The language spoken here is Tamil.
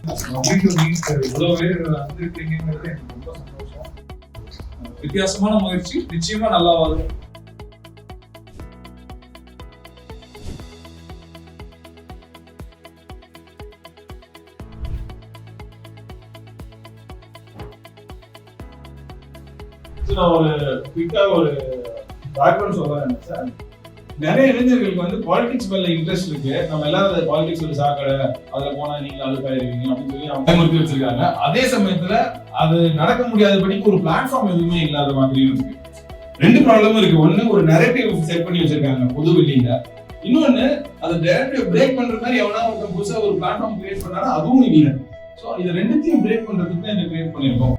இவ்வளவு பேர் வந்திருக்கீங்கிறது எனக்கு ரொம்ப சந்தோஷம். வித்தியாசமான முயற்சி, நிச்சயமா நல்லா வரும். நான் ஒரு குயிக்கா ஒரு பேக்ரவுண்ட் சொல்றேன் சார். நிறைய இளைஞர்களுக்கு வந்து பாலிடிக்ஸ் மேல இன்ட்ரெஸ்ட் இருக்கு. நம்ம எல்லாரும் பாலிடிக்ஸ் ஒரு சாக்கடை, அதுல போனா நீங்க அழுக்காயிருவீங்க அப்படின்னு சொல்லி அவங்க முறுக்கி வச்சிருக்காங்க. அதே சமயத்துல அது நடக்க முடியாதபடிக்கு ஒரு பிளாட்ஃபார்ம் எதுவுமே இல்லாத மாதிரி இருக்கு. ரெண்டு ப்ராப்ளமும் இருக்கு. ஒண்ணு, ஒரு நரேட்டிவ் செட் பண்ணி வச்சிருக்காங்க பொது வெளியில. இன்னொன்னு, அதை டைரக்டிவ் பிரேக் பண்ற மாதிரி எவனா ஒரு புதுசா ஒரு பிளாட்ஃபார்ம் கிரியேட் பண்ணாலும் அதுவும் இல்லை. ஸோ இது ரெண்டுத்தையும் பிரேக் பண்றதுக்கு தான் இதை கிரியேட் பண்ணியிருக்கோம்.